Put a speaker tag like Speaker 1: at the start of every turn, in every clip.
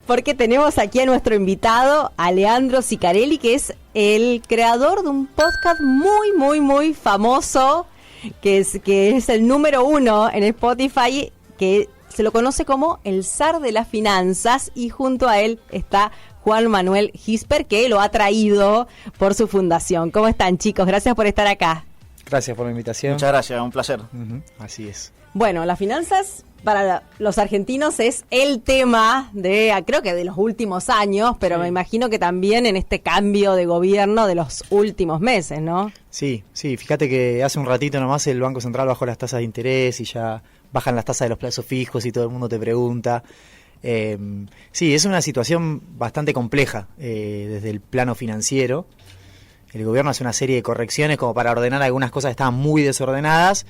Speaker 1: porque tenemos aquí a nuestro invitado, a Leandro Sicarelli, que es el creador de un podcast muy, muy, muy famoso, que es el número 1 en Spotify, que se lo conoce como el zar de las finanzas, y junto a él está Juan Manuel Gisper, que lo ha traído por su fundación. ¿Cómo están, chicos? Gracias por estar acá.
Speaker 2: Gracias por la invitación.
Speaker 3: Muchas gracias, un placer.
Speaker 2: Así es.
Speaker 1: Bueno, las finanzas para los argentinos es el tema creo que de los últimos años, pero sí, me imagino que también en este cambio de gobierno de los últimos meses, ¿no?
Speaker 2: Sí, fíjate que hace un ratito nomás el Banco Central bajó las tasas de interés y ya bajan las tasas de los plazos fijos y todo el mundo te pregunta. Sí, es una situación bastante compleja desde el plano financiero. El gobierno hace una serie de correcciones como para ordenar algunas cosas que estaban muy desordenadas.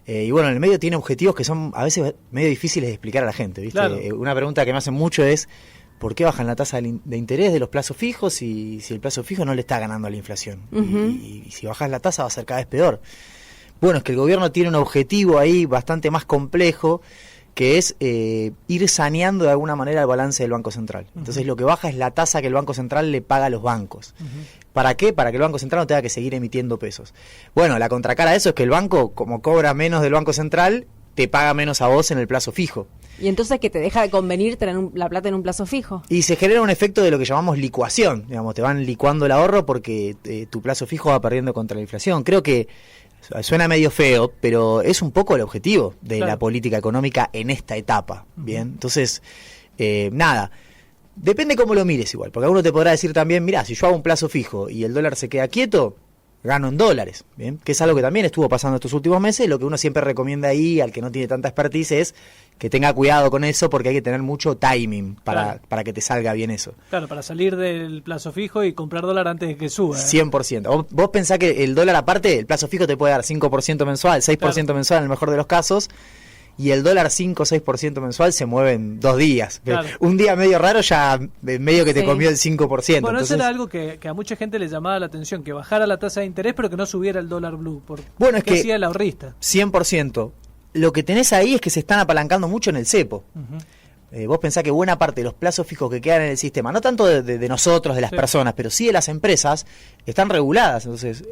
Speaker 2: Y bueno, en el medio tiene objetivos que son a veces medio difíciles de explicar a la gente, ¿viste? Claro. Una pregunta que me hacen mucho es ¿por qué bajan la tasa de interés de los plazos fijos si el plazo fijo no le está ganando a la inflación? Y si bajas la tasa va a ser cada vez peor. Bueno, es que el gobierno tiene un objetivo ahí bastante más complejo, que es ir saneando de alguna manera el balance del Banco Central. Entonces lo que baja es la tasa que el Banco Central le paga a los bancos. ¿Para qué? Para que el Banco Central no tenga que seguir emitiendo pesos. Bueno, la contracara de eso es que el banco, como cobra menos del Banco Central, te paga menos a vos en el plazo fijo.
Speaker 1: Y entonces que te deja de convenir tener la plata en un plazo fijo.
Speaker 2: Y se genera un efecto de lo que llamamos licuación. Digamos, te van licuando el ahorro porque tu plazo fijo va perdiendo contra la inflación. Creo que suena medio feo, pero es un poco el objetivo de la política económica en esta etapa. Bien, entonces, nada. Depende cómo lo mires igual, porque alguno te podrá decir también, mirá, si yo hago un plazo fijo y el dólar se queda quieto, gano en dólares, ¿bien? Que es algo que también estuvo pasando estos últimos meses. Lo que uno siempre recomienda ahí, al que no tiene tanta expertise, es que tenga cuidado con eso, porque hay que tener mucho timing para que te salga bien eso.
Speaker 4: Claro, para salir del plazo fijo y comprar dólar antes de que suba.
Speaker 2: 100%. Vos pensás que el dólar aparte, el plazo fijo te puede dar 5% mensual, 6% mensual en el mejor de los casos, y el dólar 5 o 6% mensual se mueve en 2 días. Claro. Un día medio raro ya medio que te comió el 5%.
Speaker 4: Bueno,
Speaker 2: entonces,
Speaker 4: eso era algo que a mucha gente le llamaba la atención, que bajara la tasa de interés pero que no subiera el dólar blue.
Speaker 2: Bueno, es que
Speaker 4: decía el ahorrista.
Speaker 2: 100%. Lo que tenés ahí es que se están apalancando mucho en el cepo. Vos pensás que buena parte de los plazos fijos que quedan en el sistema, no tanto de nosotros, de las personas, pero sí de las empresas, están reguladas. Entonces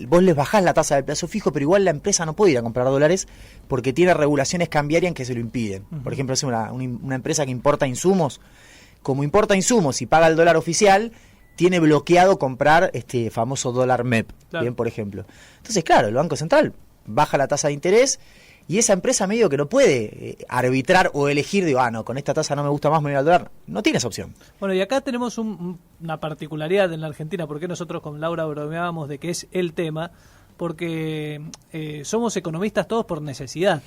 Speaker 2: vos les bajás la tasa del plazo fijo, pero igual la empresa no puede ir a comprar dólares porque tiene regulaciones cambiarias que se lo impiden. Por ejemplo, es una empresa que importa insumos. Como importa insumos y paga el dólar oficial, tiene bloqueado comprar este famoso dólar MEP, bien, por ejemplo. Entonces, claro, el Banco Central baja la tasa de interés y esa empresa medio que no puede arbitrar o elegir, digo, no, con esta tasa no me gusta más, me voy al dólar. No tiene esa opción.
Speaker 4: Bueno, y acá tenemos una particularidad en la Argentina, porque nosotros con Laura bromeábamos de que es el tema, porque somos economistas todos por necesidad,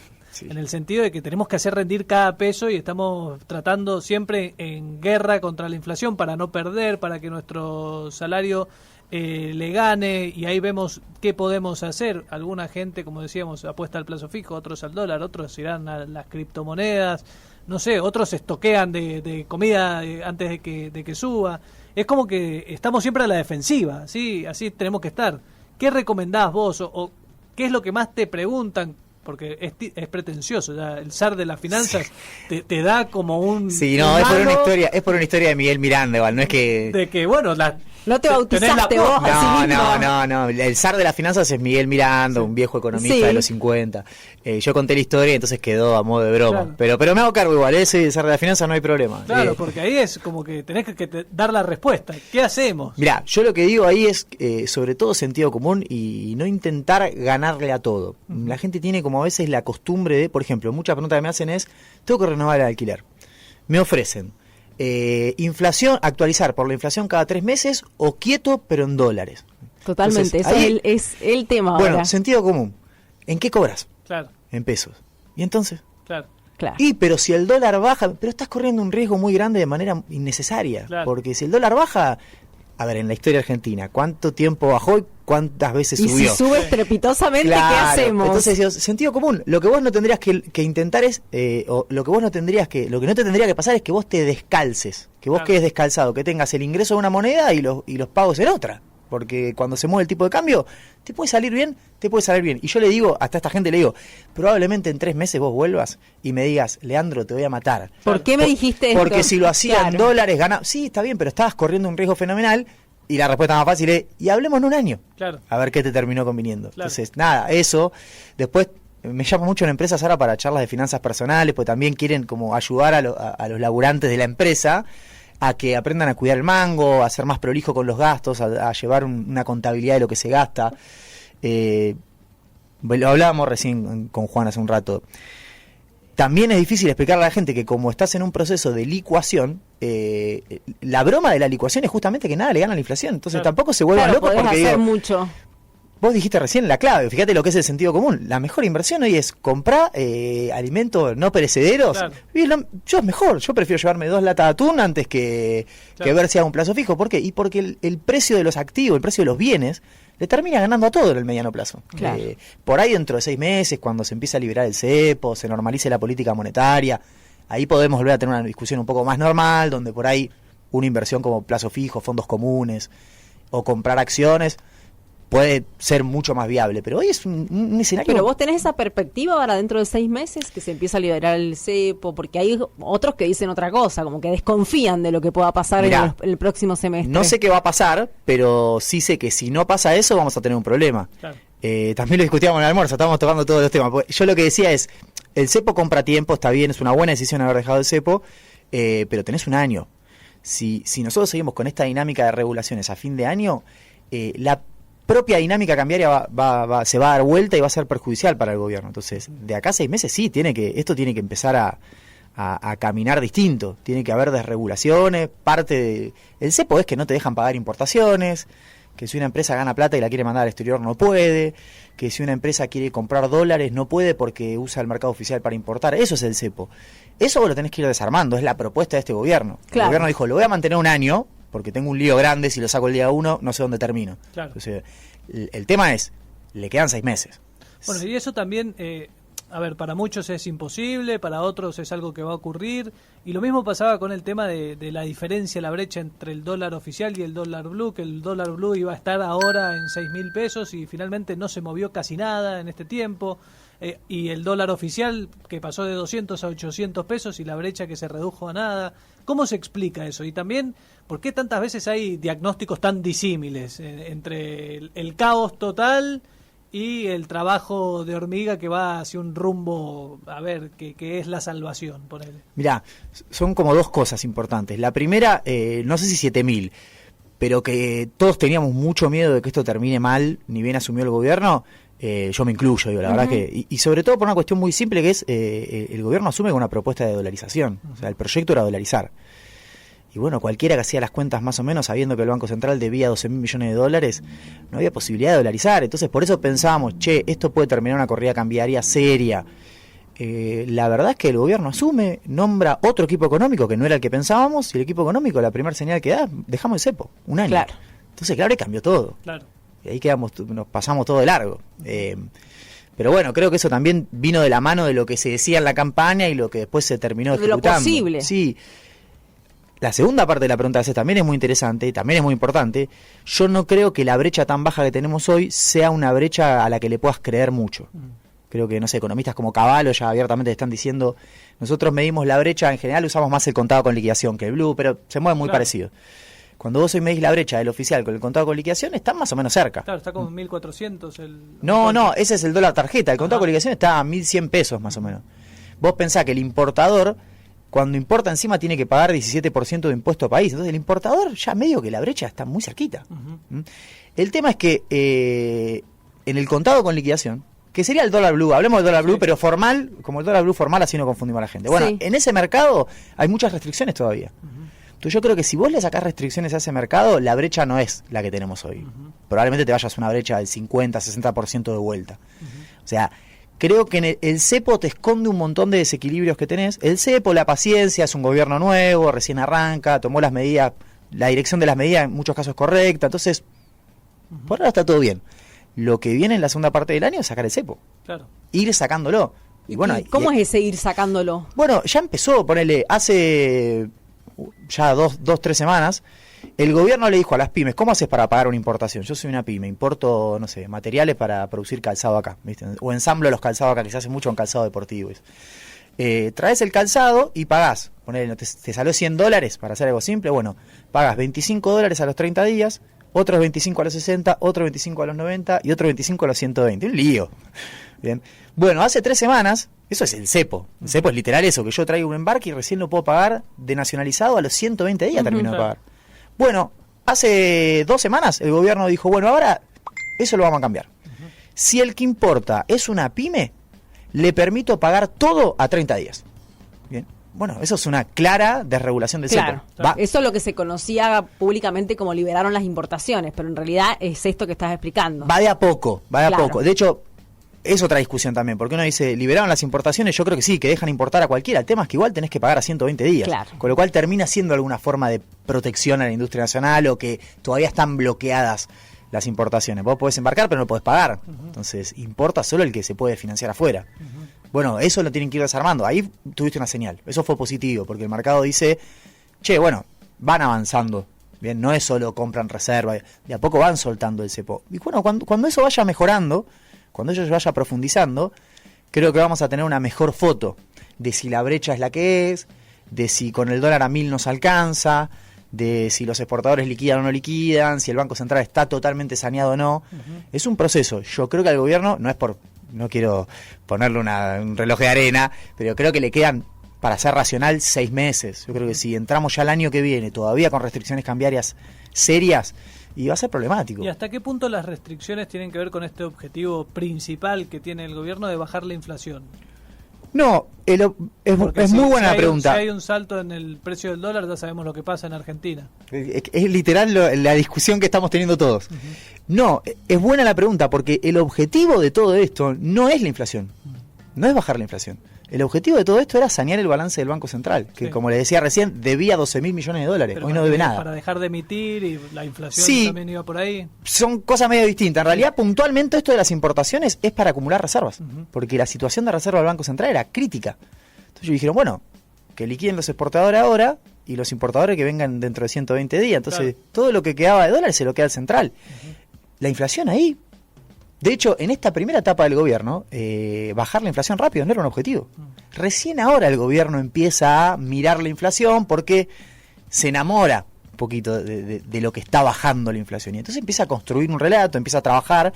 Speaker 4: en el sentido de que tenemos que hacer rendir cada peso y estamos tratando siempre en guerra contra la inflación para no perder, para que nuestro salario le gane, y ahí vemos qué podemos hacer. Alguna gente, como decíamos, apuesta al plazo fijo, otros al dólar, otros irán a las criptomonedas, no sé, otros estoquean de comida antes de que suba. Es como que estamos siempre a la defensiva, ¿sí? Así tenemos que estar. ¿Qué recomendás vos o qué es lo que más te preguntan? Porque es pretencioso, ya el zar de las finanzas te da como un...
Speaker 2: Sí, no, es por una historia de Miguel Miranda, igual, no es que...
Speaker 4: De que, bueno,
Speaker 1: no te bautizaste vos.
Speaker 2: No, el zar de las finanzas es Miguel Miranda, un viejo economista de los 50. Yo conté la historia y entonces quedó a modo de broma. Claro. Pero me hago cargo igual, ese zar de las finanzas no hay problema.
Speaker 4: Claro, porque ahí es como que tenés que dar la respuesta. ¿Qué hacemos?
Speaker 2: Mirá, yo lo que digo ahí es sobre todo sentido común y no intentar ganarle a todo. La gente tiene como a veces la costumbre de, por ejemplo, muchas preguntas que me hacen es, tengo que renovar el alquiler. Me ofrecen inflación, actualizar por la inflación cada 3 meses o quieto pero en dólares.
Speaker 1: Totalmente, entonces, es el tema ahora.
Speaker 2: Bueno, sentido común. ¿En qué cobras?
Speaker 4: Claro.
Speaker 2: En pesos. ¿Y entonces?
Speaker 4: Claro.
Speaker 2: Y pero si el dólar baja, pero estás corriendo un riesgo muy grande de manera innecesaria. Claro. Porque si el dólar baja, a ver, en la historia argentina, ¿cuánto tiempo bajó y cuántas veces subió?
Speaker 1: Y si sube estrepitosamente, claro, ¿qué hacemos?
Speaker 2: Entonces, sentido común. Lo que vos no tendrías que intentar es, o lo que vos no tendrías lo que no te tendría que pasar es que vos te descalces, que vos quedes descalzado, que tengas el ingreso de una moneda y los pagos en otra. porque cuando se mueve el tipo de cambio, te puede salir bien, te puede salir bien. Y yo le digo, hasta esta gente le digo, probablemente en 3 meses vos vuelvas y me digas, Leandro, te voy a matar.
Speaker 1: ¿Por qué me dijiste esto?
Speaker 2: Porque si lo hacía en dólares, ganaba. Sí, está bien, pero estabas corriendo un riesgo fenomenal. Y la respuesta más fácil es, y hablemos en un año.
Speaker 4: Claro.
Speaker 2: A ver qué te terminó conviniendo.
Speaker 4: Claro.
Speaker 2: Entonces, nada, eso. Después me llama mucho la empresa ahora para charlas de finanzas personales, porque también quieren como ayudar a los laburantes de la empresa a que aprendan a cuidar el mango, a ser más prolijo con los gastos, a llevar una contabilidad de lo que se gasta. Lo hablábamos recién con Juan hace un rato. También es difícil explicarle a la gente que como estás en un proceso de licuación, la broma de la licuación es justamente que nada le gana a la inflación. Entonces tampoco se vuelvan locos
Speaker 1: podés
Speaker 2: porque
Speaker 1: hacer mucho.
Speaker 2: Vos dijiste recién la clave, fíjate lo que es el sentido común. La mejor inversión hoy es comprar alimentos no perecederos.
Speaker 4: Claro.
Speaker 2: Yo es mejor, yo prefiero llevarme 2 latas de atún antes que ver si hago un plazo fijo. ¿Por qué? Y porque el precio de los activos, el precio de los bienes, le termina ganando a todo en el mediano plazo.
Speaker 1: Claro.
Speaker 2: Por ahí dentro de 6 meses, cuando se empiece a liberar el cepo, se normalice la política monetaria, ahí podemos volver a tener una discusión un poco más normal, donde por ahí una inversión como plazo fijo, fondos comunes o comprar acciones puede ser mucho más viable, pero hoy es un escenario...
Speaker 1: Pero vos tenés esa perspectiva ahora dentro de 6 meses que se empieza a liberar el cepo, porque hay otros que dicen otra cosa, como que desconfían de lo que pueda pasar en el próximo semestre.
Speaker 2: No sé qué va a pasar, pero sí sé que si no pasa eso vamos a tener un problema.
Speaker 4: Claro.
Speaker 2: También lo discutíamos en el almuerzo, estábamos tocando todos los temas. Yo lo que decía es, el cepo compra tiempo, está bien, es una buena decisión haber dejado el cepo, pero tenés un año. Si nosotros seguimos con esta dinámica de regulaciones a fin de año, la propia dinámica cambiaria se va a dar vuelta y va a ser perjudicial para el gobierno. Entonces, de acá a 6 meses sí, esto tiene que empezar a caminar distinto. Tiene que haber desregulaciones, el cepo es que no te dejan pagar importaciones, que si una empresa gana plata y la quiere mandar al exterior no puede, que si una empresa quiere comprar dólares no puede porque usa el mercado oficial para importar. Eso es el cepo. Eso vos lo tenés que ir desarmando, es la propuesta de este gobierno.
Speaker 1: Claro.
Speaker 2: El gobierno dijo, lo voy a mantener un año, porque tengo un lío grande, si lo saco el día 1, no sé dónde termino.
Speaker 4: Claro.
Speaker 2: Entonces, el tema es, le quedan 6 meses.
Speaker 4: Bueno, y eso también, a ver, para muchos es imposible, para otros es algo que va a ocurrir, y lo mismo pasaba con el tema de la diferencia, la brecha entre el dólar oficial y el dólar blue, que el dólar blue iba a estar ahora en 6.000 pesos y finalmente no se movió casi nada en este tiempo, y el dólar oficial que pasó de 200 a 800 pesos y la brecha que se redujo a nada. ¿Cómo se explica eso? Y también, ¿por qué tantas veces hay diagnósticos tan disímiles entre el caos total y el trabajo de hormiga que va hacia un rumbo, a ver, que es la salvación? Ponele.
Speaker 2: Mirá, son como 2 cosas importantes. La primera, no sé si 7.000, pero que todos teníamos mucho miedo de que esto termine mal, ni bien asumió el gobierno. Yo me incluyo, digo, la verdad que... Y sobre todo por una cuestión muy simple que es, el gobierno asume con una propuesta de dolarización. O sea, el proyecto era dolarizar. Y bueno, cualquiera que hacía las cuentas más o menos, sabiendo que el Banco Central debía 12.000 millones de dólares, no había posibilidad de dolarizar. Entonces por eso pensábamos, esto puede terminar una corrida cambiaria seria. La verdad es que el gobierno asume, nombra otro equipo económico que no era el que pensábamos, y el equipo económico, la primera señal que da, dejamos el cepo, un año.
Speaker 1: Claro.
Speaker 2: Entonces, claro, y cambió todo.
Speaker 4: Claro.
Speaker 2: Y ahí nos pasamos todo de largo. Pero bueno, creo que eso también vino de la mano de lo que se decía en la campaña y lo que después se terminó ejecutando.
Speaker 1: De lo posible.
Speaker 2: Sí. La segunda parte de la pregunta también es muy interesante y también es muy importante. Yo no creo que la brecha tan baja que tenemos hoy sea una brecha a la que le puedas creer mucho. Creo que, no sé, economistas como Cavallo ya abiertamente están diciendo, nosotros medimos la brecha, en general usamos más el contado con liquidación que el blue, pero se mueve muy parecido. Cuando vos hoy medís la brecha del oficial con el contado con liquidación, están más o menos cerca.
Speaker 4: Claro, está como 1.400 el...
Speaker 2: No, ese es el dólar tarjeta. El contado con liquidación está a 1.100 pesos más o menos. Vos pensás que el importador, cuando importa encima, tiene que pagar 17% de impuesto a país. Entonces el importador ya medio que la brecha está muy cerquita. El tema es que en el contado con liquidación, que sería el dólar blue, hablemos del dólar blue, pero formal, como el dólar blue formal, así no confundimos a la gente. Bueno, en ese mercado hay muchas restricciones todavía. Entonces yo creo que si vos le sacás restricciones a ese mercado, la brecha no es la que tenemos hoy. Probablemente te vayas a una brecha del 50-60% de vuelta. O sea, creo que el cepo te esconde un montón de desequilibrios que tenés. El cepo, la paciencia, es un gobierno nuevo, recién arranca, tomó las medidas, la dirección de las medidas en muchos casos es correcta. Entonces, por ahora está todo bien. Lo que viene en la segunda parte del año es sacar el cepo.
Speaker 4: Claro.
Speaker 2: Ir sacándolo. Y bueno,
Speaker 1: ¿Cómo es ese ir sacándolo?
Speaker 2: Bueno, ya empezó, ponele, hace ya 3 semanas, el gobierno le dijo a las pymes, ¿cómo haces para pagar una importación? Yo soy una pyme, importo, no sé, materiales para producir calzado acá, ¿viste? O ensamblo los calzados acá, que se hace mucho en calzado deportivo. Traes el calzado y pagás, ponele, te salió $100 para hacer algo simple, bueno, pagas $25 a los 30 días, otros 25 a los 60, otros 25 a los 90 y otros 25 a los 120. Un lío. Bien. Bueno, hace 3 semanas, eso es el cepo. El cepo es literal eso, que yo traigo un embarque y recién lo puedo pagar de nacionalizado a los 120 días termino de pagar. Bueno, hace 2 semanas el gobierno dijo, bueno, ahora eso lo vamos a cambiar. Si el que importa es una pyme, le permito pagar todo a 30 días. Bien. Bueno, eso es una clara desregulación del
Speaker 1: Claro,
Speaker 2: sector.
Speaker 1: eso es lo que se conocía públicamente como liberaron las importaciones, pero en realidad es esto que estás explicando.
Speaker 2: Va de a poco, va de a
Speaker 1: Claro.
Speaker 2: poco. De hecho, es otra discusión también, porque uno dice, liberaron las importaciones, yo creo que sí, que dejan importar a cualquiera. El tema es que igual tenés que pagar a 120 días.
Speaker 1: Claro.
Speaker 2: Con lo cual termina siendo alguna forma de protección a la industria nacional o que todavía están bloqueadas las importaciones. Vos podés embarcar, pero no podés pagar. Entonces, importa solo el que se puede financiar afuera. Bueno, eso lo tienen que ir desarmando. Ahí tuviste una señal. Eso fue positivo, porque el mercado dice, che, bueno, van avanzando. Bien, no es solo compran reserva, de a poco van soltando el cepo. Y bueno, cuando eso vaya mejorando, cuando ello vaya profundizando, creo que vamos a tener una mejor foto de si la brecha es la que es, de si con el dólar a 1000 nos alcanza, de si los exportadores liquidan o no liquidan, si el Banco Central está totalmente saneado o no. Es un proceso. Yo creo que al gobierno, no quiero ponerle un reloj de arena, pero creo que le quedan, para ser racional, 6 meses. Yo creo que si entramos ya el año que viene, todavía con restricciones cambiarias serias, y va a ser problemático.
Speaker 4: ¿Y hasta qué punto las restricciones tienen que ver con este objetivo principal que tiene el gobierno de bajar la inflación?
Speaker 2: No, es muy buena la pregunta.
Speaker 4: Si hay un salto en el precio del dólar, ya sabemos lo que pasa en Argentina.
Speaker 2: Es literal la discusión que estamos teniendo todos. No, es buena la pregunta, porque el objetivo de todo esto no es la inflación, no es bajar la inflación. El objetivo de todo esto era sanear el balance del Banco Central, que como le decía recién, debía $12.000 millones.
Speaker 4: Pero
Speaker 2: Hoy no debe nada.
Speaker 4: Para dejar de emitir y la inflación también iba por ahí.
Speaker 2: Son cosas medio distintas. En realidad, puntualmente, esto de las importaciones es para acumular reservas, porque la situación de reserva del Banco Central era crítica. Entonces ellos dijeron, bueno, que liquiden los exportadores ahora y los importadores que vengan dentro de 120 días. Entonces, todo lo que quedaba de dólares se lo queda al central. La inflación ahí. De hecho, en esta primera etapa del gobierno, bajar la inflación rápido no era un objetivo. Recién ahora el gobierno empieza a mirar la inflación porque se enamora un poquito de lo que está bajando la inflación. Y entonces empieza a construir un relato, empieza a trabajar.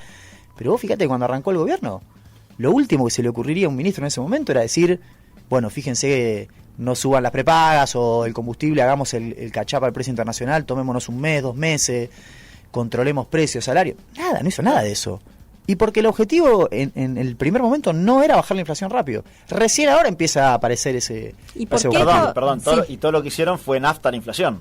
Speaker 2: Pero vos fíjate, cuando arrancó el gobierno, lo último que se le ocurriría a un ministro en ese momento era decir, bueno, fíjense, no suban las prepagas o el combustible, hagamos el catch-up al precio internacional, tomémonos 1 mes, 2 meses, controlemos precios, salarios. Nada, no hizo nada de eso. Y porque el objetivo en el primer momento no era bajar la inflación rápido. Recién ahora empieza a aparecer ese...
Speaker 1: ¿Y por qué
Speaker 3: Perdón, y todo lo que hicieron fue nafta la inflación.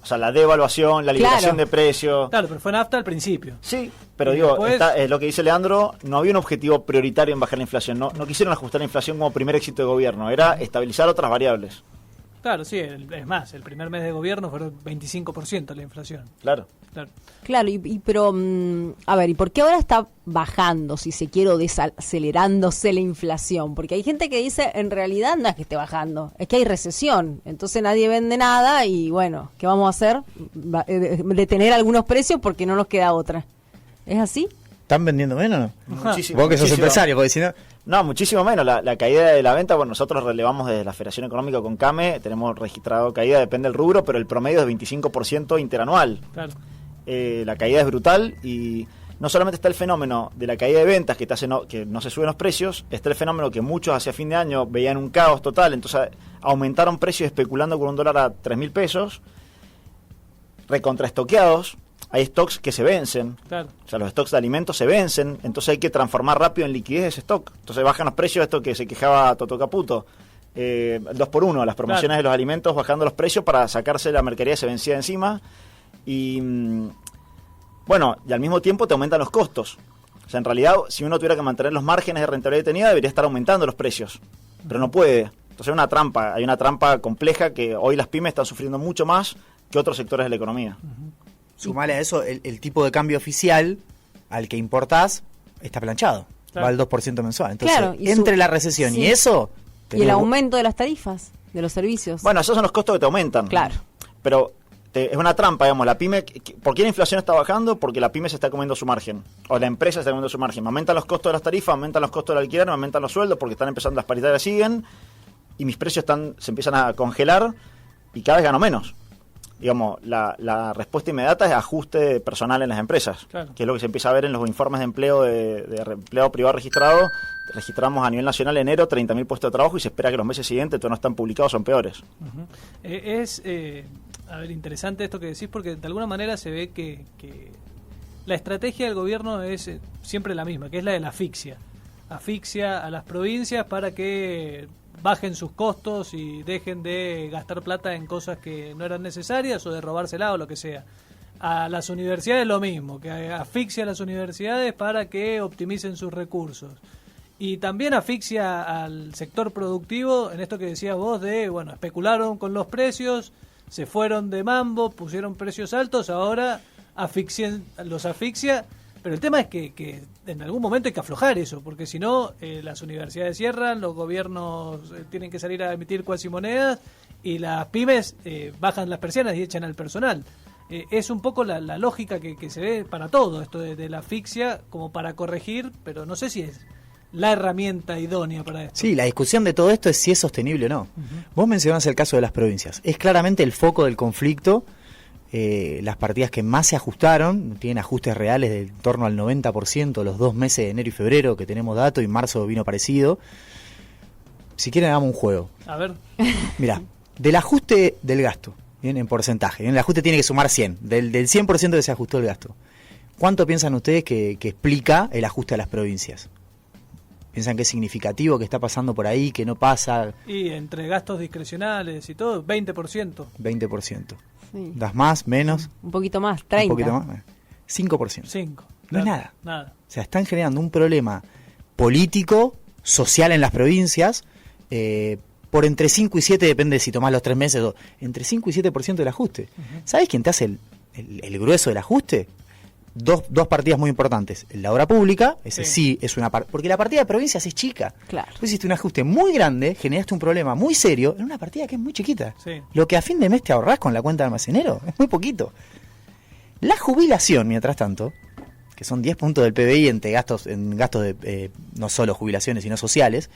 Speaker 3: O sea, la devaluación, la liberación de precios.
Speaker 4: Claro, pero fue nafta al principio.
Speaker 3: Sí, pero
Speaker 4: Y
Speaker 3: digo,
Speaker 4: después...
Speaker 3: lo que dice Leandro, no había un objetivo prioritario en bajar la inflación. No quisieron ajustar la inflación como primer éxito de gobierno, era estabilizar otras variables.
Speaker 4: Claro, sí, es más, el primer mes de gobierno fueron 25% la inflación.
Speaker 3: Claro.
Speaker 1: Claro, pero, a ver, ¿y por qué ahora está bajando, si se quiere, o desacelerándose la inflación? Porque hay gente que dice, en realidad no es que esté bajando, es que hay recesión, entonces nadie vende nada y bueno, ¿qué vamos a hacer? Detener algunos precios porque no nos queda otra. ¿Es así?
Speaker 2: ¿Están vendiendo menos?
Speaker 3: Muchísimo.
Speaker 2: Vos que sos
Speaker 3: Muchísimo.
Speaker 2: empresario, porque si no...
Speaker 3: No, muchísimo menos. La caída de la venta, bueno, nosotros relevamos desde la Federación Económica con CAME, tenemos registrado caída, depende del rubro, pero el promedio es 25% interanual.
Speaker 4: Claro.
Speaker 3: La caída es brutal y no solamente está el fenómeno de la caída de ventas, que no se suben los precios, está el fenómeno que muchos hacia fin de año veían un caos total, entonces aumentaron precios especulando con un dólar a 3.000 pesos, recontraestoqueados. Hay stocks que se vencen,
Speaker 4: Claro.
Speaker 3: O sea, los stocks de alimentos se vencen, entonces hay que transformar rápido en liquidez ese stock. Entonces bajan los precios, esto que se quejaba Toto Caputo, 2x1, las promociones de los alimentos bajando los precios para sacarse la mercadería que se vencía encima. Y bueno, y al mismo tiempo te aumentan los costos. O sea, en realidad, si uno tuviera que mantener los márgenes de rentabilidad tenida, debería estar aumentando los precios, pero no puede. Entonces hay una trampa compleja que hoy las pymes están sufriendo mucho más que otros sectores de la economía.
Speaker 2: Sumale a eso el tipo de cambio oficial al que importás está planchado.
Speaker 4: Claro.
Speaker 2: Va al 2% mensual. Entonces,
Speaker 1: Claro, y
Speaker 2: entre la recesión y eso...
Speaker 1: Y el aumento de las tarifas. de los servicios.
Speaker 3: Bueno, esos son los costos que te aumentan.
Speaker 1: Claro.
Speaker 3: Pero es una trampa, digamos, la pyme, ¿por qué la inflación está bajando? Porque la pyme se está comiendo su margen, o la empresa se está comiendo su margen. Me aumentan los costos de las tarifas, aumentan los costos del alquiler, me aumentan los sueldos porque están empezando, las paritarias siguen, y mis precios se empiezan a congelar y cada vez gano menos. Digamos, la respuesta inmediata es ajuste personal en las empresas,
Speaker 4: claro,
Speaker 3: que es lo que se empieza a ver en los informes de empleo de empleado privado registrado. Registramos a nivel nacional enero 30.000 puestos de trabajo y se espera que los meses siguientes, todos no están publicados, son peores.
Speaker 4: Uh-huh. A ver, interesante esto que decís, porque de alguna manera se ve que la estrategia del gobierno es siempre la misma, que es la de la asfixia. Asfixia a las provincias para que bajen sus costos y dejen de gastar plata en cosas que no eran necesarias o de robársela o lo que sea. A las universidades lo mismo, que asfixia a las universidades para que optimicen sus recursos. Y también asfixia al sector productivo en esto que decías vos de, bueno, especularon con los precios, se fueron de mambo, pusieron precios altos, ahora los asfixia. Pero el tema es que en algún momento hay que aflojar eso, porque si no, las universidades cierran, los gobiernos tienen que salir a emitir cuasimonedas y las pymes bajan las persianas y echan al personal. Es un poco la lógica que se ve para todo, esto de la asfixia, como para corregir, pero no sé si es la herramienta idónea para esto.
Speaker 2: Sí, la discusión de todo esto es si es sostenible o no. Uh-huh. Vos mencionás el caso de las provincias. Es claramente el foco del conflicto. Las partidas que más se ajustaron, tienen ajustes reales de en torno al 90% los 2 meses de enero y febrero, que tenemos datos, y marzo vino parecido. Si quieren, hagamos un juego.
Speaker 4: A ver.
Speaker 2: Mirá, del ajuste del gasto, bien, en porcentaje, bien, el ajuste tiene que sumar 100, del 100% que se ajustó el gasto. ¿Cuánto piensan ustedes que explica el ajuste a las provincias? ¿Piensan que es significativo, que está pasando por ahí, que no pasa?
Speaker 4: Y entre gastos discrecionales y todo, 20%.
Speaker 2: 20%.
Speaker 1: Sí.
Speaker 2: ¿Das más, menos?
Speaker 1: Un poquito más, 30.
Speaker 2: Un poquito más. 5%.
Speaker 4: 5.
Speaker 2: No es nada.
Speaker 4: Nada.
Speaker 2: O sea, están generando un problema político, social en las provincias, por entre 5 y 7, depende si tomás los 3 meses, entre 5 y 7% del ajuste. Uh-huh. ¿Sabes quién te hace el grueso del ajuste? Dos partidas muy importantes. La obra pública, ese sí es una parte, porque la partida de provincias es chica.
Speaker 1: Claro.
Speaker 2: Tú hiciste un ajuste muy grande, generaste un problema muy serio en una partida que es muy chiquita.
Speaker 4: Sí.
Speaker 2: Lo que a fin de mes te ahorrás con la cuenta de almacenero es muy poquito. La jubilación, mientras tanto, que son 10 puntos del PBI en gastos de no solo jubilaciones, sino sociales,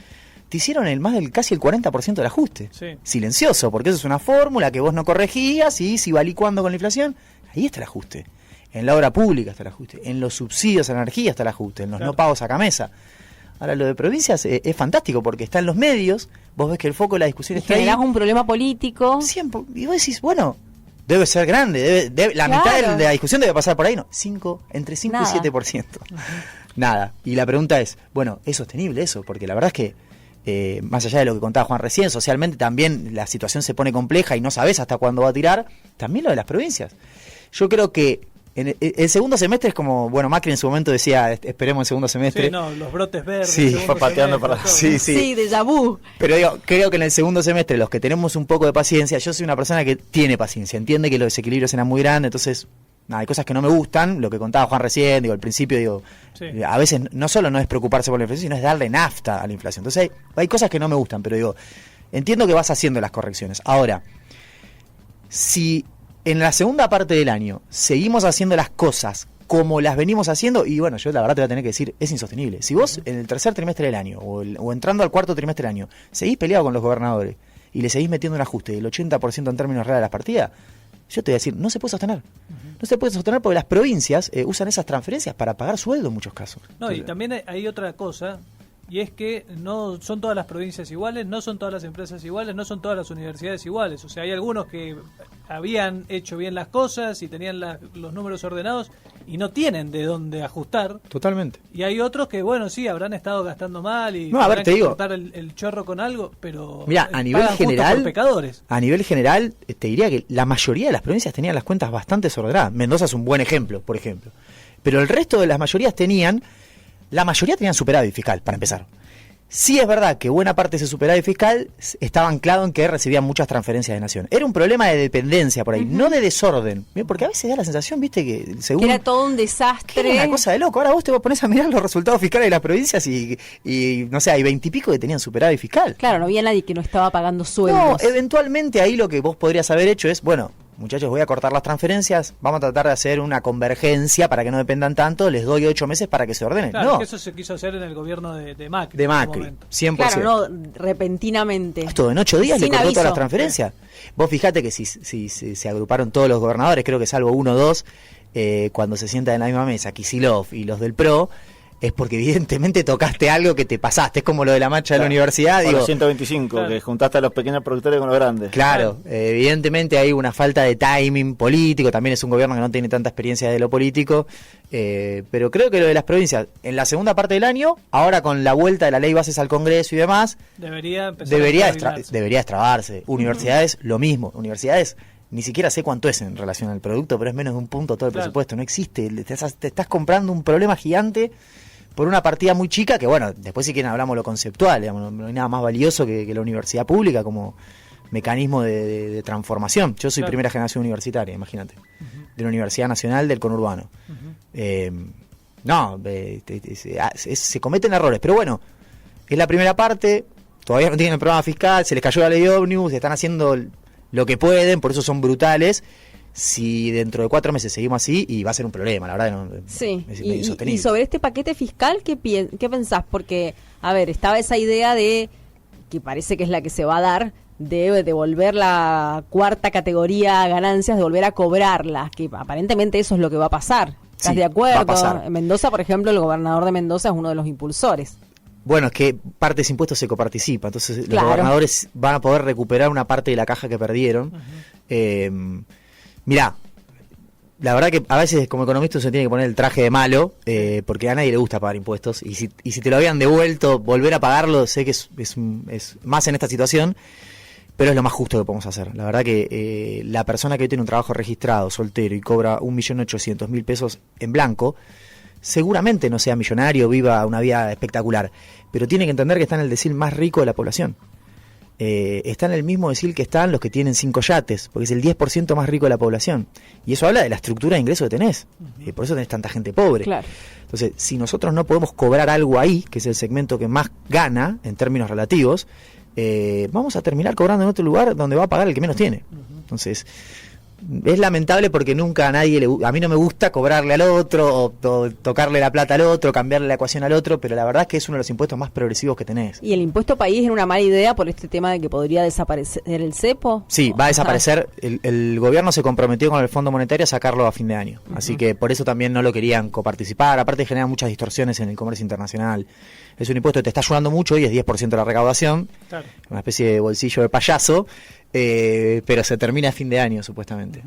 Speaker 2: te hicieron casi el 40% del ajuste.
Speaker 4: Sí.
Speaker 2: Silencioso, porque eso es una fórmula que vos no corregías y se iba licuando con la inflación. Ahí está el ajuste. En la obra pública está el ajuste, en los subsidios a la energía está el ajuste, en los no pagos a Camesa. Ahora, lo de provincias es fantástico porque está en los medios, vos ves que el foco de la discusión está ahí.
Speaker 1: Generás un problema político.
Speaker 2: Siempre, y vos decís, bueno, debe ser grande, la mitad de la discusión debe pasar por ahí, no, entre 5 y 7%. Nada. Y la pregunta es, bueno, ¿es sostenible eso? Porque la verdad es que, más allá de lo que contaba Juan recién, socialmente también la situación se pone compleja y no sabés hasta cuándo va a tirar, también lo de las provincias. Yo creo que el segundo semestre es como, bueno, Macri en su momento decía, esperemos el segundo semestre.
Speaker 4: Sí, no, los brotes verdes.
Speaker 2: Sí, fue pateando para... Sí,
Speaker 1: déjà vu.
Speaker 2: Pero digo, creo que en el segundo semestre, los que tenemos un poco de paciencia, yo soy una persona que tiene paciencia, entiende que los desequilibrios eran muy grandes, entonces, nada, hay cosas que no me gustan, lo que contaba Juan recién, al principio, a veces no solo no es preocuparse por la inflación, sino es darle nafta a la inflación. Entonces hay cosas que no me gustan, pero entiendo que vas haciendo las correcciones. Ahora, si en la segunda parte del año seguimos haciendo las cosas como las venimos haciendo, y bueno, yo la verdad te voy a tener que decir, es insostenible. Si vos en el tercer trimestre del año o entrando al cuarto trimestre del año seguís peleado con los gobernadores y le seguís metiendo un ajuste del 80% en términos reales de las partidas, yo te voy a decir, no se puede sostener. No se puede sostener porque las provincias usan esas transferencias para pagar sueldo en muchos casos.
Speaker 4: No, y también hay otra cosa, y es que no son todas las provincias iguales, no son todas las empresas iguales, no son todas las universidades iguales. O sea, hay algunos que habían hecho bien las cosas y tenían los números ordenados y no tienen de dónde ajustar.
Speaker 2: Totalmente.
Speaker 4: Y hay otros que, bueno, sí, habrán estado gastando mal y
Speaker 2: no, a ver, te digo,
Speaker 4: cortar el chorro con algo, pero
Speaker 2: mira, a nivel general,
Speaker 4: por pecadores.
Speaker 2: A nivel general, te diría que la mayoría de las provincias tenían las cuentas bastante desordenadas. Mendoza es un buen ejemplo, por ejemplo. Pero el resto de las mayorías tenían superávit fiscal, para empezar. Sí es verdad que buena parte de ese superávit fiscal estaba anclado en que recibían muchas transferencias de nación. Era un problema de dependencia por ahí, no de desorden. Porque a veces da la sensación, viste, que según...
Speaker 1: Que era todo un desastre.
Speaker 2: Que era una cosa de loco. Ahora vos te pones a mirar los resultados fiscales de las provincias y no sé, hay 20 y pico que tenían superávit fiscal.
Speaker 1: Claro, no había nadie que no estaba pagando sueldos.
Speaker 2: No, eventualmente ahí lo que vos podrías haber hecho es, bueno, muchachos, voy a cortar las transferencias, vamos a tratar de hacer una convergencia para que no dependan tanto, les doy 8 meses para que se ordenen.
Speaker 4: Claro,
Speaker 2: no.
Speaker 4: que eso se quiso hacer en el gobierno de Macri.
Speaker 2: De Macri, 100%.
Speaker 1: Claro, no, repentinamente.
Speaker 2: Esto en 8 días
Speaker 1: Sin
Speaker 2: le cortó
Speaker 1: aviso.
Speaker 2: todas las transferencias. Vos fijate que si se agruparon todos los gobernadores, creo que salvo 1 o 2, cuando se sientan en la misma mesa, Kicillof y los del PRO, es porque evidentemente tocaste algo que te pasaste. Es como lo de la marcha de la universidad.
Speaker 3: O
Speaker 2: Digo,
Speaker 3: los 125,
Speaker 4: claro,
Speaker 3: que juntaste a los pequeños productores con los grandes.
Speaker 2: claro, evidentemente hay una falta de timing político. También es un gobierno que no tiene tanta experiencia de lo político. Pero creo que lo de las provincias, en la segunda parte del año, ahora con la vuelta de la ley bases al Congreso y demás,
Speaker 4: Debería empezar
Speaker 2: debería
Speaker 4: a coordinarse.
Speaker 2: extrabarse. Universidades, lo mismo. Universidades, ni siquiera sé cuánto es en relación al producto, pero es menos de un punto todo el
Speaker 4: Claro.
Speaker 2: presupuesto. No existe. Te estás comprando un problema gigante por una partida muy chica que, bueno, después si quieren hablamos lo conceptual, digamos, no hay nada más valioso que la universidad pública como mecanismo de transformación. Yo soy
Speaker 4: Claro.
Speaker 2: primera generación universitaria, imagínate, de la Universidad Nacional del Conurbano. Se cometen errores, pero bueno, es la primera parte, todavía no tienen el programa fiscal, se les cayó la ley ómnibus, están haciendo lo que pueden, por eso son brutales. Si dentro de 4 meses seguimos así, y va a ser un problema, la verdad,
Speaker 1: Sí,
Speaker 2: es medio insostenible.
Speaker 1: y sobre este paquete fiscal, ¿qué pensás? Porque, a ver, estaba esa idea de, que parece que es la que se va a dar, de devolver la cuarta categoría ganancias, de volver a cobrarlas, que aparentemente eso es lo que va a pasar. ¿Estás
Speaker 2: Sí,
Speaker 1: de acuerdo?
Speaker 2: va a pasar.
Speaker 1: En Mendoza, por ejemplo, el gobernador de Mendoza es uno de los impulsores.
Speaker 2: Bueno, es que parte de ese impuesto se coparticipa, entonces
Speaker 1: Claro.
Speaker 2: los gobernadores van a poder recuperar una parte de la caja que perdieron. Mirá, la verdad que a veces como economista se tiene que poner el traje de malo, porque a nadie le gusta pagar impuestos, y si te lo habían devuelto, volver a pagarlo, sé que es más en esta situación, pero es lo más justo que podemos hacer. La verdad que la persona que hoy tiene un trabajo registrado, soltero, y cobra 1.800.000 pesos en blanco, seguramente no sea millonario, viva una vida espectacular, pero tiene que entender que está en el decil más rico de la población. Está en el mismo decil que están los que tienen 5 yates, porque es el 10% más rico de la población. Y eso habla de la estructura de ingresos que tenés. Por eso tenés tanta gente pobre.
Speaker 1: Claro.
Speaker 2: Entonces, si nosotros no podemos cobrar algo ahí, que es el segmento que más gana en términos relativos, vamos a terminar cobrando en otro lugar donde va a pagar el que menos tiene. Entonces, es lamentable porque nunca a nadie a mí no me gusta cobrarle al otro o tocarle la plata al otro, cambiarle la ecuación al otro, pero la verdad es que es uno de los impuestos más progresivos que tenés.
Speaker 1: ¿Y el impuesto país era una mala idea por este tema de que podría desaparecer el cepo?
Speaker 2: Sí, va a desaparecer. El gobierno se comprometió con el Fondo Monetario a sacarlo a fin de año. Así que por eso también no lo querían coparticipar. Aparte genera muchas distorsiones en el comercio internacional. Es un impuesto que te está ayudando mucho y es 10% de la recaudación.
Speaker 4: Claro.
Speaker 2: Una especie de bolsillo de payaso. Pero se termina a fin de año, supuestamente.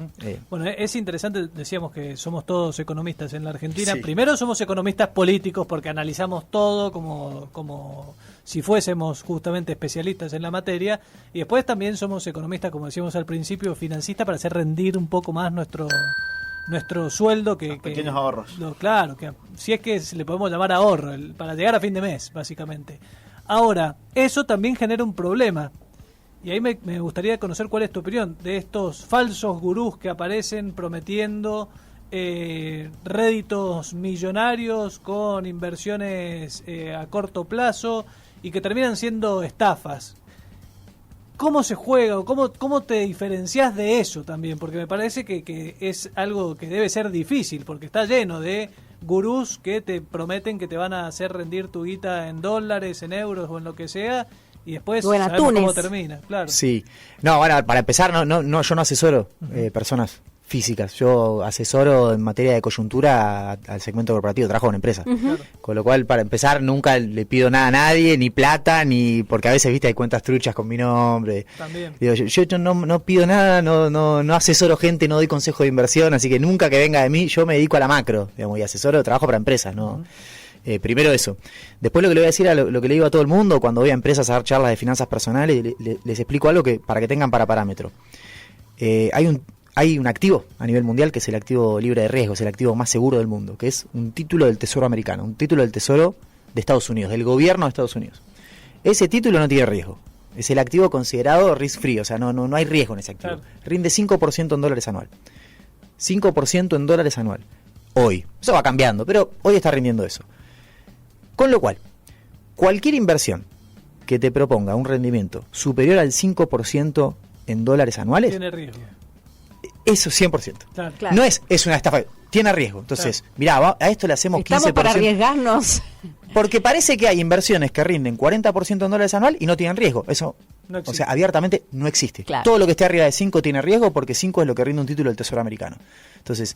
Speaker 4: Bueno, es interesante, decíamos que somos todos economistas en la Argentina.
Speaker 2: Sí.
Speaker 4: Primero somos economistas políticos porque analizamos todo como si fuésemos justamente especialistas en la materia. Y después también somos economistas, como decíamos al principio, financistas para hacer rendir un poco más nuestro sueldo.
Speaker 3: Pequeños ahorros.
Speaker 4: Claro, que si es que le podemos llamar ahorro, para llegar a fin de mes, básicamente. Ahora, eso también genera un problema. Y ahí me gustaría conocer cuál es tu opinión de estos falsos gurús que aparecen prometiendo réditos millonarios con inversiones a corto plazo y que terminan siendo estafas. ¿Cómo se juega o cómo te diferencias de eso también? Porque me parece que es algo que debe ser difícil, porque está lleno de gurús que te prometen que te van a hacer rendir tu guita en dólares, en euros o en lo que sea, y después
Speaker 1: O en
Speaker 4: sabemos
Speaker 1: atunes.
Speaker 4: cómo termina, claro.
Speaker 2: Sí. No, bueno, para empezar, yo no asesoro personas físicas. Yo asesoro en materia de coyuntura al segmento corporativo, trabajo en empresas.
Speaker 4: Claro.
Speaker 2: Con lo cual, para empezar, nunca le pido nada a nadie, ni plata, ni porque a veces, viste, hay cuentas truchas con mi nombre.
Speaker 4: También.
Speaker 2: Digo, yo no pido nada, no asesoro gente, no doy consejo de inversión, así que nunca que venga de mí, yo me dedico a la macro, digamos, y asesoro, trabajo para empresas, ¿no? Primero eso. Después lo que le voy a decir a lo que le digo a todo el mundo cuando voy a empresas a dar charlas de finanzas personales, les explico algo que para que tengan para parámetro. Hay un activo a nivel mundial que es el activo libre de riesgo, es el activo más seguro del mundo, que es un título del Tesoro americano, un título del Tesoro de Estados Unidos, del gobierno de Estados Unidos. ese título no tiene riesgo. Es el activo considerado risk free, o sea, no hay riesgo en ese activo.
Speaker 4: Claro.
Speaker 2: Rinde 5% en dólares anual. 5% en dólares anual. Hoy. Eso va cambiando, pero hoy está rindiendo eso. Con lo cual, cualquier inversión que te proponga un rendimiento superior al 5% en dólares anuales,
Speaker 4: Tiene riesgo.
Speaker 2: eso 100%.
Speaker 4: Claro.
Speaker 1: Claro.
Speaker 2: No es una estafa, tiene riesgo. Entonces, mirá, a esto le hacemos 15%.
Speaker 1: Estamos para arriesgarnos.
Speaker 2: Porque parece que hay inversiones que rinden 40% en dólares anual y no tienen riesgo. Eso,
Speaker 4: No existe.
Speaker 2: o sea, abiertamente no existe.
Speaker 1: Claro.
Speaker 2: Todo lo que esté arriba de 5 tiene riesgo porque 5 es lo que rinde un título del Tesoro americano. Entonces,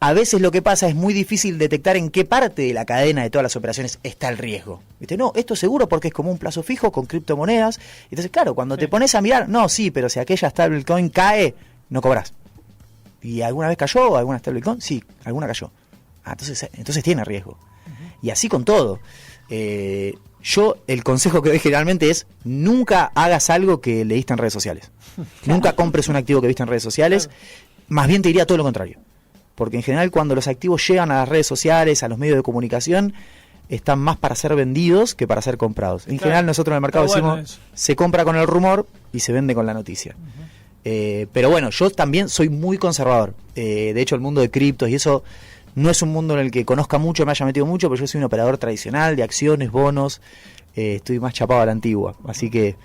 Speaker 2: a veces lo que pasa es muy difícil detectar en qué parte de la cadena de todas las operaciones está el riesgo. ¿Viste? No, esto seguro porque es como un plazo fijo con criptomonedas. Entonces, claro, cuando te pones a mirar, no, sí, pero si aquella stablecoin cae, no cobras. ¿Y alguna vez cayó alguna stablecoin? Sí, alguna cayó. Entonces tiene riesgo. Y así con todo. Yo el consejo que doy generalmente es nunca hagas algo que leíste en redes sociales. Nunca compres un activo que viste en redes sociales. Más bien te diría todo lo contrario. Porque en general cuando los activos llegan a las redes sociales, a los medios de comunicación, están más para ser vendidos que para ser comprados. En general nosotros en el mercado decimos, se compra con el rumor y se vende con la noticia. Pero bueno, yo también soy muy conservador. De hecho el mundo de criptos y eso no es un mundo en el que conozca mucho, me haya metido mucho, pero yo soy un operador tradicional de acciones, bonos, estoy más chapado a la antigua. Así que,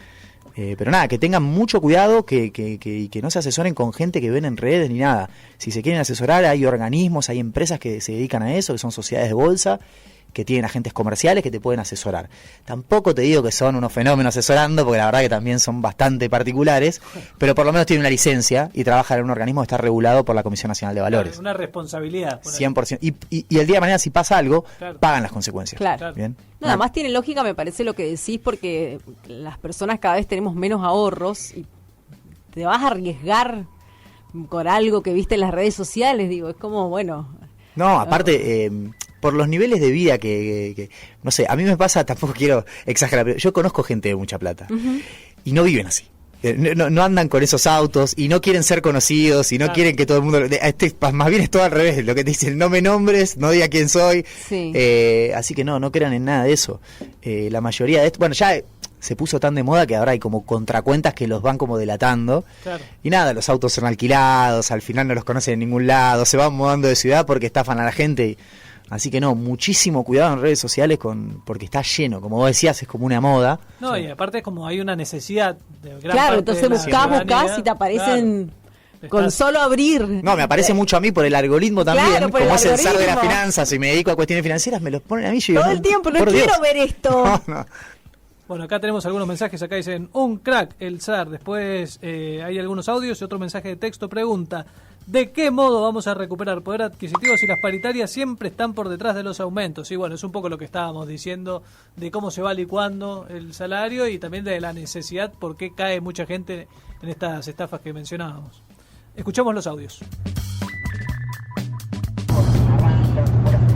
Speaker 2: pero nada, que tengan mucho cuidado, que no se asesoren con gente que ven en redes ni nada. Si se quieren asesorar, hay organismos, hay empresas que se dedican a eso, que son sociedades de bolsa, que tienen agentes comerciales que te pueden asesorar. Tampoco te digo que son unos fenómenos asesorando, porque la verdad que también son bastante particulares, pero por lo menos tienen una licencia y trabajan en un organismo que está regulado por la Comisión Nacional de Valores.
Speaker 4: Una responsabilidad.
Speaker 2: 100%. Y el día de mañana, si pasa algo, pagan las consecuencias.
Speaker 1: Claro.
Speaker 2: ¿Bien?
Speaker 1: No, además tiene lógica, me parece lo que decís, porque las personas cada vez tenemos menos ahorros y te vas a arriesgar con algo que viste en las redes sociales, digo, es como, bueno...
Speaker 2: No, aparte... por los niveles de vida que no sé, a mí me pasa, tampoco quiero exagerar, pero yo conozco gente de mucha plata y no viven así. No andan con esos autos y no quieren ser conocidos y no quieren que todo el mundo... más bien es todo al revés, lo que te dicen, no me nombres, no diga quién soy.
Speaker 1: Sí.
Speaker 2: Así que no crean en nada de eso. La mayoría de esto... Bueno, ya se puso tan de moda que ahora hay como contracuentas que los van como delatando. Claro. Y nada, los autos son alquilados, al final no los conocen en ningún lado, se van mudando de ciudad porque estafan a la gente. Así que no, muchísimo cuidado en redes sociales porque está lleno, como vos decías, es como una moda.
Speaker 4: No, y aparte es como hay una necesidad de gran
Speaker 1: Claro,
Speaker 4: parte
Speaker 1: entonces
Speaker 4: de la
Speaker 1: buscás y te aparecen con solo abrir.
Speaker 2: No, me aparece mucho a mí por el algoritmo también,
Speaker 1: Claro, por
Speaker 2: como
Speaker 1: el
Speaker 2: es el zar de las
Speaker 1: algoritmo.
Speaker 2: finanzas y me dedico a cuestiones financieras, me los ponen a mí y yo
Speaker 1: Todo
Speaker 2: digo,
Speaker 1: el tiempo, no
Speaker 2: por
Speaker 1: quiero
Speaker 2: Dios.
Speaker 1: ver esto.
Speaker 2: No.
Speaker 4: Bueno, acá tenemos algunos mensajes, acá dicen, un crack, el zar. Después hay algunos audios y otro mensaje de texto. Pregunta, ¿de qué modo vamos a recuperar poder adquisitivo si las paritarias siempre están por detrás de los aumentos? Y bueno, es un poco lo que estábamos diciendo de cómo se va licuando el salario y también de la necesidad por qué cae mucha gente en estas estafas que mencionábamos. Escuchamos los audios.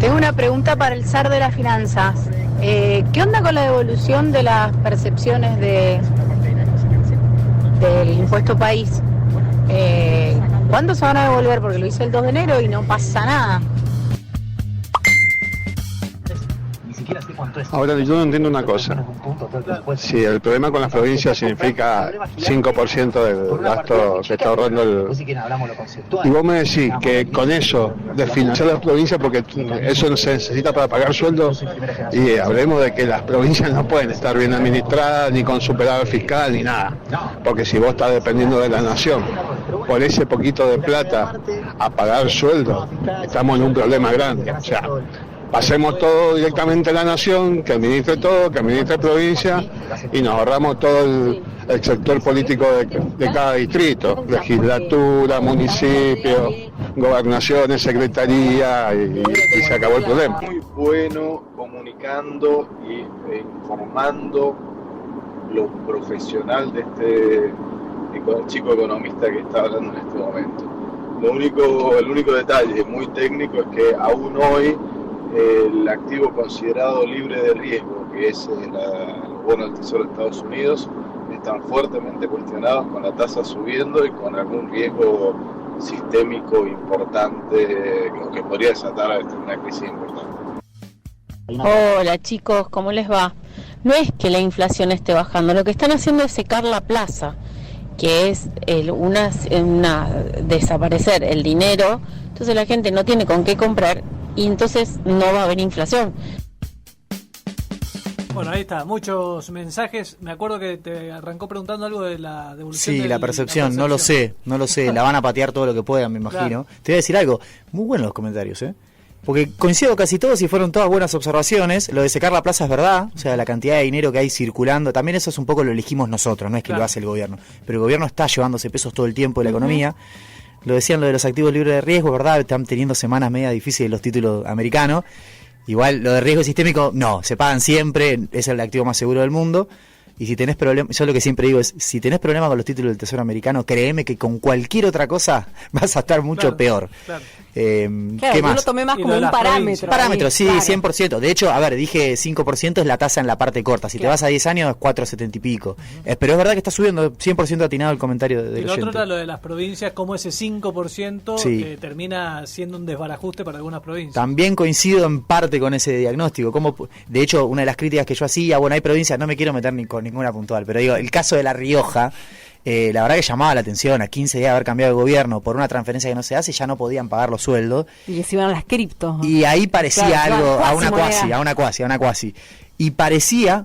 Speaker 5: Tengo una pregunta para el zar de las finanzas. ¿Qué onda con la devolución de las percepciones del impuesto país? ¿Cuándo se van a devolver? Porque lo hice el 2 de enero y no pasa nada.
Speaker 6: Ahora, yo no entiendo una cosa. Si el problema con las provincias significa 5% del gasto que está ahorrando el... Y vos me decís que con eso, de financiar las provincias, porque eso no se necesita para pagar sueldos, y hablemos de que las provincias no pueden estar bien administradas, ni con superávit fiscal, ni nada. Porque si vos estás dependiendo de la nación, por ese poquito de plata a pagar sueldos, estamos en un problema grande. O sea, pasemos todo directamente a la nación, que administre todo, que administre provincia, y nos ahorramos todo el sector político de cada distrito, legislatura, municipio, gobernaciones, secretaría, y se acabó el problema.
Speaker 7: Muy bueno comunicando e informando lo profesional de este chico economista que está hablando en este momento. El único detalle muy técnico es que aún hoy el activo considerado libre de riesgo, que es el bono del Tesoro de Estados Unidos, están fuertemente cuestionados con la tasa subiendo y con algún riesgo sistémico importante que podría desatar una crisis importante.
Speaker 5: Hola chicos, ¿cómo les va? no es que la inflación esté bajando, lo que están haciendo es secar la plaza, que es desaparecer el dinero, entonces la gente no tiene con qué comprar y entonces no va a haber inflación.
Speaker 4: Bueno, ahí está, muchos mensajes. Me acuerdo que te arrancó preguntando algo de la devolución.
Speaker 2: Sí, la percepción, no lo sé, la van a patear todo lo que puedan, me imagino. Claro. Te voy a decir algo, muy buenos los comentarios, porque coincido casi todos y fueron todas buenas observaciones. Lo de secar la plaza es verdad, o sea, la cantidad de dinero que hay circulando, también eso es un poco lo elegimos nosotros, no es que lo hace el gobierno, pero el gobierno está llevándose pesos todo el tiempo de la economía. Lo decían lo de los activos libres de riesgo, ¿verdad? Están teniendo semanas media difíciles los títulos americanos. Igual lo de riesgo sistémico, no, se pagan siempre, es el activo más seguro del mundo. Y si tenés problemas, yo lo que siempre digo es, si tenés problemas con los títulos del Tesoro americano, créeme que con cualquier otra cosa vas a estar mucho peor.
Speaker 1: Claro.
Speaker 2: ¿Qué
Speaker 1: yo
Speaker 2: más?
Speaker 1: lo tomé más como un parámetro.
Speaker 2: Parámetro, sí,
Speaker 1: claro.
Speaker 2: 100%. De hecho, a ver, dije 5% es la tasa en la parte corta. Si te vas a 10 años es 4,70 y pico. Pero es verdad que está subiendo 100% atinado el comentario del
Speaker 4: oyente. Y lo otro era
Speaker 2: oyente.
Speaker 4: lo de las provincias, como ese 5% termina siendo un desbarajuste para algunas provincias.
Speaker 2: También coincido en parte con ese diagnóstico. De hecho, una de las críticas que yo hacía, bueno, hay provincias, no me quiero meter ni con ninguna puntual, pero digo, el caso de La Rioja, la verdad que llamaba la atención, a 15 días de haber cambiado de gobierno por una transferencia que no se hace, ya no podían pagar los sueldos.
Speaker 1: Y se iban a las criptos.
Speaker 2: Y ahí parecía
Speaker 1: claro,
Speaker 2: algo,
Speaker 1: a
Speaker 2: una cuasi. Y parecía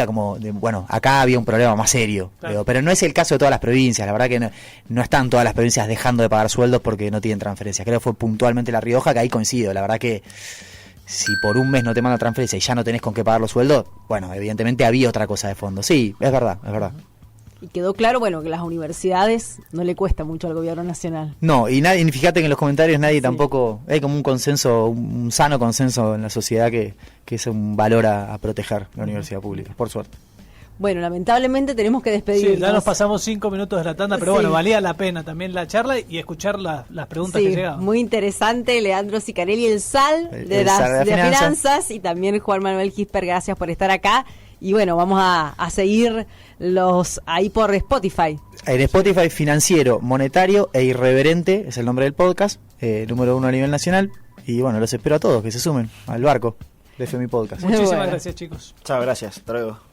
Speaker 2: como, bueno, acá había un problema más serio. Claro. Pero no es el caso de todas las provincias. La verdad que no están todas las provincias dejando de pagar sueldos porque no tienen transferencias. Creo que fue puntualmente La Rioja, que ahí coincido. La verdad que si por un mes no te mandan transferencia y ya no tenés con qué pagar los sueldos, bueno, evidentemente había otra cosa de fondo. Sí, es verdad.
Speaker 1: Y quedó claro, bueno, que las universidades no le cuesta mucho al gobierno nacional.
Speaker 2: No, y fíjate que en los comentarios nadie tampoco, hay como un consenso, un sano consenso en la sociedad que es un valor a proteger la universidad pública, por suerte.
Speaker 1: Bueno, lamentablemente tenemos que despedirnos.
Speaker 4: Sí, ya nos pasamos 5 minutos de la tanda, pero bueno, valía la pena también la charla y escuchar las preguntas que llegaban.
Speaker 1: Muy interesante, Leandro Sicarelli, el SAL de finanzas, y también Juan Manuel Gisper, gracias por estar acá. Y bueno, vamos a seguir ahí por Spotify.
Speaker 2: En Spotify, Financiero, Monetario e Irreverente es el nombre del podcast, número 1 a nivel nacional. Y bueno, los espero a todos que se sumen al barco de FMI Podcast.
Speaker 4: Muchísimas gracias, chicos.
Speaker 3: Chao, gracias. Hasta luego.